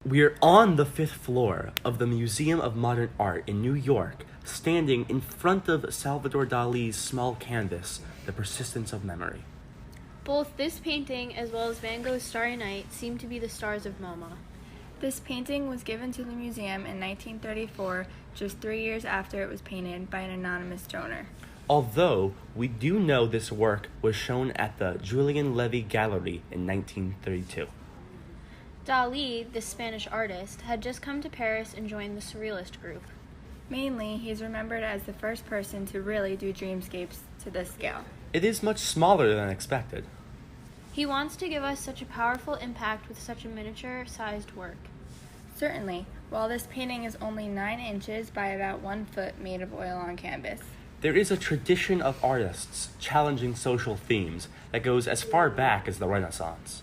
We're on the 5th floor of the Museum of Modern Art in New York, standing in front of Salvador Dali's small canvas, The Persistence of Memory. Both this painting as well as Van Gogh's Starry Night seem to be the stars of MoMA. This painting was given to the museum in 1934, just 3 years after it was painted by an anonymous donor. Although we do know this work was shown at the Julian Levy Gallery in 1932. Dali, the Spanish artist, had just come to Paris and joined the Surrealist group. Mainly, he's remembered as the first person to really do dreamscapes to this scale. It is much smaller than expected. He wants to give us such a powerful impact with such a miniature-sized work. Certainly, while this painting is only 9 inches by about 1 foot made of oil on canvas. There is a tradition of artists challenging social themes that goes as far back as the Renaissance.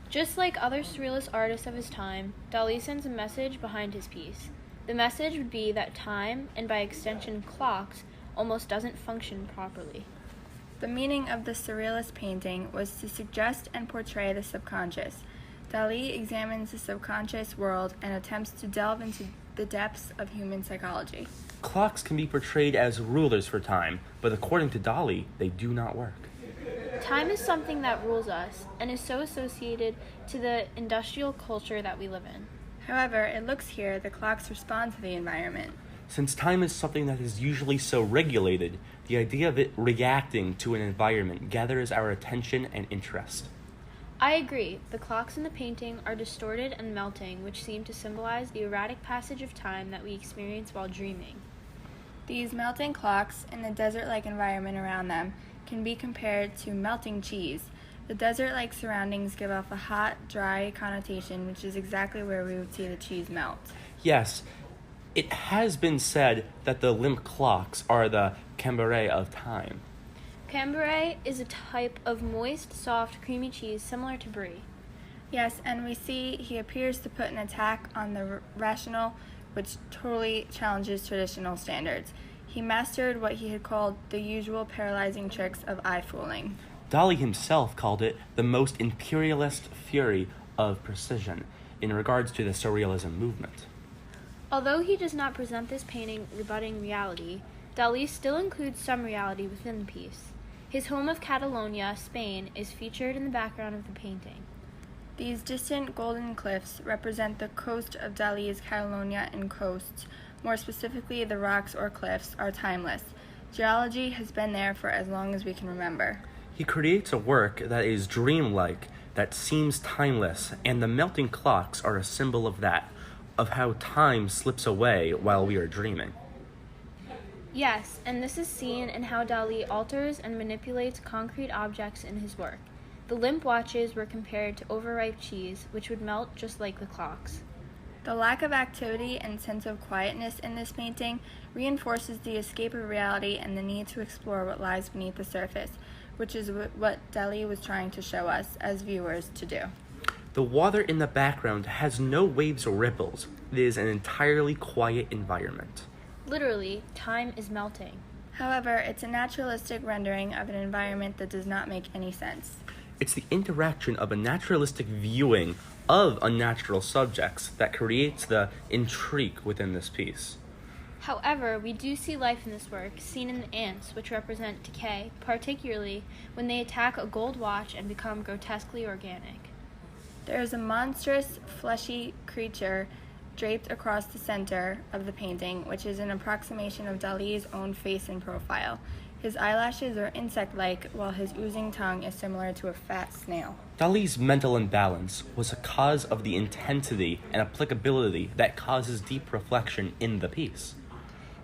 Just like other surrealist artists of his time, Dali sends a message behind his piece. The message would be that time, and by extension clocks, almost doesn't function properly. The meaning of the surrealist painting was to suggest and portray the subconscious. Dali examines the subconscious world and attempts to delve into the depths of human psychology. Clocks can be portrayed as rulers for time, but according to Dali, they do not work. Time is something that rules us and is so associated to the industrial culture that we live in. However, it looks here the clocks respond to the environment. Since time is something that is usually so regulated, the idea of it reacting to an environment gathers our attention and interest. I agree. The clocks in the painting are distorted and melting, which seem to symbolize the erratic passage of time that we experience while dreaming. These melting clocks and the desert-like environment around them can be compared to melting cheese. The desert-like surroundings give off a hot, dry connotation, which is exactly where we would see the cheese melt. Yes, it has been said that the limp clocks are the Cambrai of time. Cambrai is a type of moist, soft, creamy cheese similar to brie. Yes, and we see he appears to put an attack on the rational, which totally challenges traditional standards. He mastered what he had called the usual paralyzing tricks of eye-fooling. Dali himself called it the most imperialist fury of precision in regards to the Surrealism movement. Although he does not present this painting rebutting reality, Dali still includes some reality within the piece. His home of Catalonia, Spain, is featured in the background of the painting. These distant golden cliffs represent the coast of Dali's Catalonia, and coasts, more specifically the rocks or cliffs, are timeless. Geology has been there for as long as we can remember. He creates a work that is dreamlike, that seems timeless, and the melting clocks are a symbol of that, of how time slips away while we are dreaming. Yes, and this is seen in how Dali alters and manipulates concrete objects in his work. The limp watches were compared to overripe cheese, which would melt just like the clocks. The lack of activity and sense of quietness in this painting reinforces the escape of reality and the need to explore what lies beneath the surface, which is what Dali was trying to show us as viewers to do. The water in the background has no waves or ripples. It is an entirely quiet environment. Literally, time is melting. However, it's a naturalistic rendering of an environment that does not make any sense. It's the interaction of a naturalistic viewing of unnatural subjects that creates the intrigue within this piece. However, we do see life in this work, seen in the ants, which represent decay, particularly when they attack a gold watch and become grotesquely organic. There is a monstrous, fleshy creature draped across the center of the painting, which is an approximation of Dali's own face and profile. His eyelashes are insect-like, while his oozing tongue is similar to a fat snail. Dali's mental imbalance was a cause of the intensity and applicability that causes deep reflection in the piece.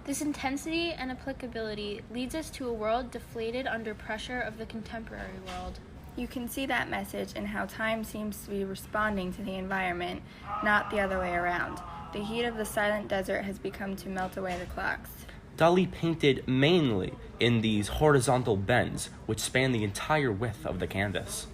This intensity and applicability leads us to a world deflated under pressure of the contemporary world. You can see that message in how time seems to be responding to the environment, not the other way around. The heat of the silent desert has become to melt away the clocks. Dali painted mainly in these horizontal bends, which span the entire width of the canvas.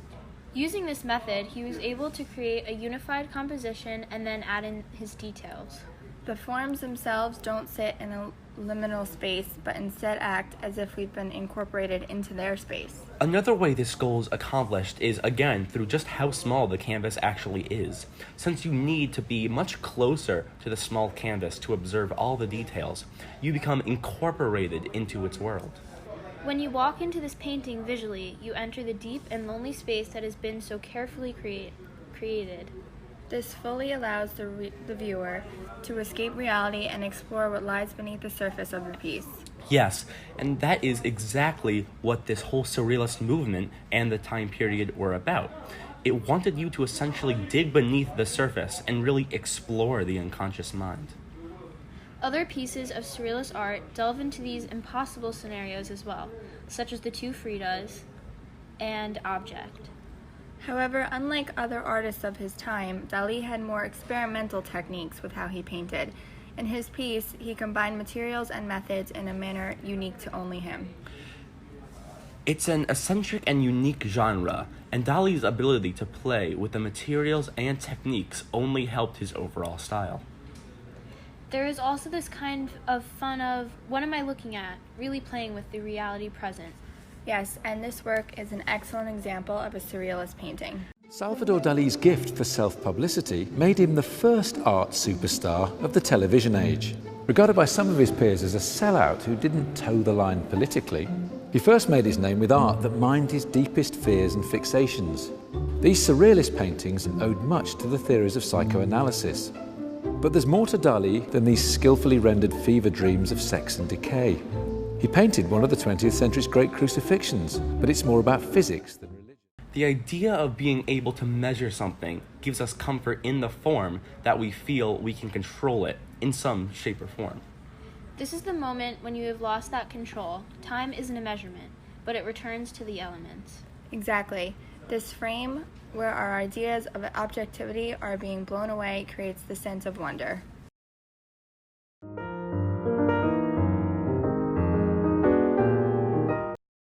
Using this method, he was able to create a unified composition and then add in his details. The forms themselves don't sit in a liminal space, but instead act as if we've been incorporated into their space. Another way this goal is accomplished is, again, through just how small the canvas actually is. Since you need to be much closer to the small canvas to observe all the details, you become incorporated into its world. When you walk into this painting visually, you enter the deep and lonely space that has been so carefully created. This fully allows the viewer to escape reality and explore what lies beneath the surface of the piece. Yes, and that is exactly what this whole surrealist movement and the time period were about. It wanted you to essentially dig beneath the surface and really explore the unconscious mind. Other pieces of surrealist art delve into these impossible scenarios as well, such as the two Fridas and Object. However, unlike other artists of his time, Dali had more experimental techniques with how he painted. In his piece, he combined materials and methods in a manner unique to only him. It's an eccentric and unique genre, and Dali's ability to play with the materials and techniques only helped his overall style. There is also this kind of fun of, what am I looking at? Really playing with the reality present. Yes, and this work is an excellent example of a surrealist painting. Salvador Dali's gift for self-publicity made him the first art superstar of the television age. Regarded by some of his peers as a sellout who didn't toe the line politically, he first made his name with art that mined his deepest fears and fixations. These surrealist paintings owed much to the theories of psychoanalysis. But there's more to Dali than these skillfully rendered fever dreams of sex and decay. He painted one of the 20th century's great crucifixions, but it's more about physics than religion. The idea of being able to measure something gives us comfort in the form that we feel we can control it in some shape or form. This is the moment when you have lost that control. Time isn't a measurement, but it returns to the elements. Exactly. This frame, where our ideas of objectivity are being blown away, creates the sense of wonder.